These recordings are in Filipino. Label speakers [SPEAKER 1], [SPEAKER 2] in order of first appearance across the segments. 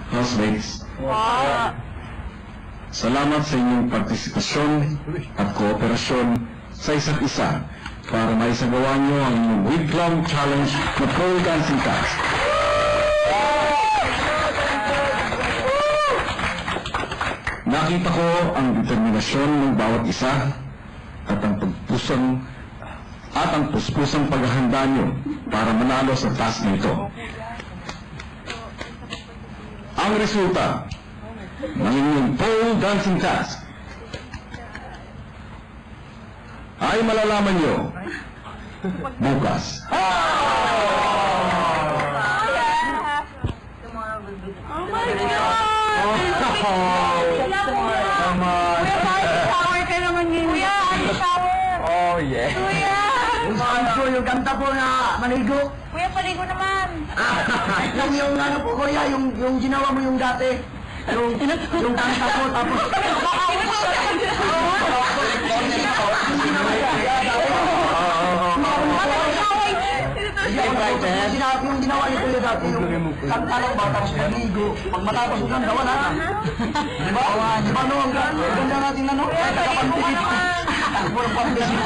[SPEAKER 1] Housemates, salamat sa inyong partisipasyon at kooperasyon sa isa't isa para maisagawa niyo ang inyong week-long challenge na pole dancing task. Nakita ko ang determinasyon ng bawat isa at ang puspusang paghahanda niyo para manalo sa task na ito. Ang resulta ng inyong pole dancing task ay malalaman niyo bukas.
[SPEAKER 2] Shower ka naman yun. Kuya, shower.
[SPEAKER 3] Oh, yeah.
[SPEAKER 2] Kuya.
[SPEAKER 3] Yung kanta po na maligo.
[SPEAKER 2] Kuya, paligo naman.
[SPEAKER 3] Yung ano po, kuya, yung ginawa mo yung dati. Yung kanta po, tapos... Yung ginawa niyo kuya dati, yung kanta lang ba, tapos maligo. Pag matapos mo lang, gawa na. Diba? Diba no, ang ganda natin na no? Kahit nakapagpigit. Walang pagpigit.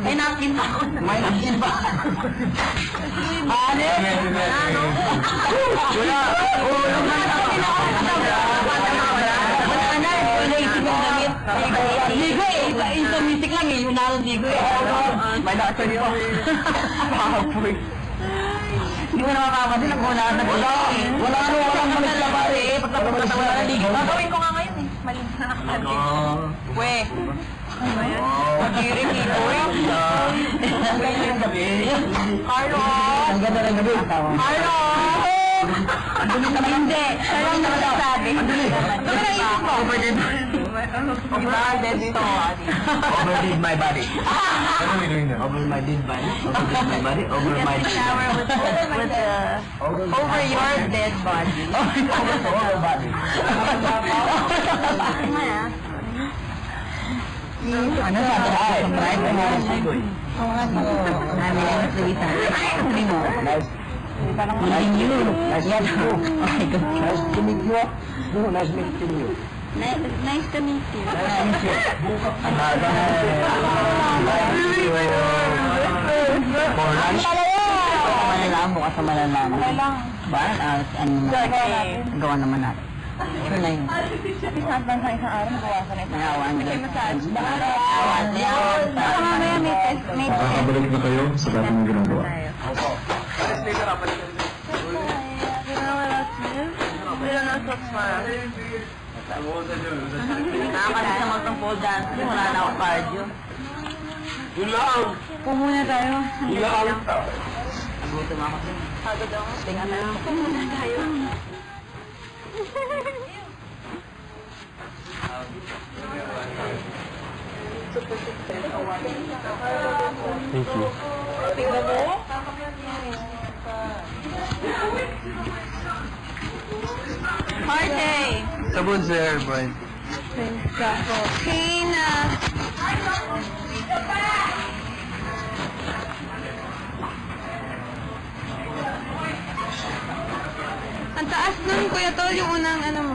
[SPEAKER 3] May nakin pa. May nakin pa. Ano? Wala.
[SPEAKER 2] Ligo eh. Ito music lang eh. Yung ligo eh.
[SPEAKER 3] May nakasal ito. Pahapoy.
[SPEAKER 2] Hindi mo na makapasin. Nagmula na
[SPEAKER 3] Wala. Wala ano. Walang malis na pare.
[SPEAKER 2] Pagkatapos wala na ligo. Gagawin ko nga ngayon eh. Maling na nakapagin. We. Pag-iring ito eh.
[SPEAKER 3] Ang ganda ng gabi.
[SPEAKER 2] Carlos!
[SPEAKER 3] Ang ganda ng gabi.
[SPEAKER 2] Carlos! Hindi. Siya lang nagsasabi. Ano ba naisip mo? Overdid ito.
[SPEAKER 3] Overdid my body. What are we doing now? Over my dead body. Overdid my body. Over my
[SPEAKER 2] Shower with over your dead body.
[SPEAKER 3] over body. Ano sabi ka? Subscribe ka na. Oo nga mo. Namin ang tuwita. Sabi mo. Nice. Nice to meet you. Nice to meet you. Nice to meet you.
[SPEAKER 2] Nice to meet you.
[SPEAKER 3] Nice to meet you. For lunch? Malalaman mo ka sa malalaman. Bakit? Ano naman? Gawa naman natin. Ano na yun?
[SPEAKER 2] Isang bansa isang araw, magawa ka na ito.
[SPEAKER 3] Nayawan
[SPEAKER 2] May massage.
[SPEAKER 3] Nayawan.
[SPEAKER 2] Baka mamaya may test.
[SPEAKER 1] Makakabalik na kayo sa dati ng ginagawa.
[SPEAKER 3] Opo.
[SPEAKER 2] Nakakalit sa magtang pole dance. Wala na ako cardio.
[SPEAKER 3] Yun lang!
[SPEAKER 2] Pumuna tayo.
[SPEAKER 3] Yun lang!
[SPEAKER 2] Nagutom ako. Pagod ako. Tingnan na lang. Pumuna tayo.
[SPEAKER 1] Thank you.
[SPEAKER 2] Tingnan mo? Party!
[SPEAKER 3] Sabon sir, Brian.
[SPEAKER 2] Tina! Ang taas nun, Kuya Tol, yung unang ano mo.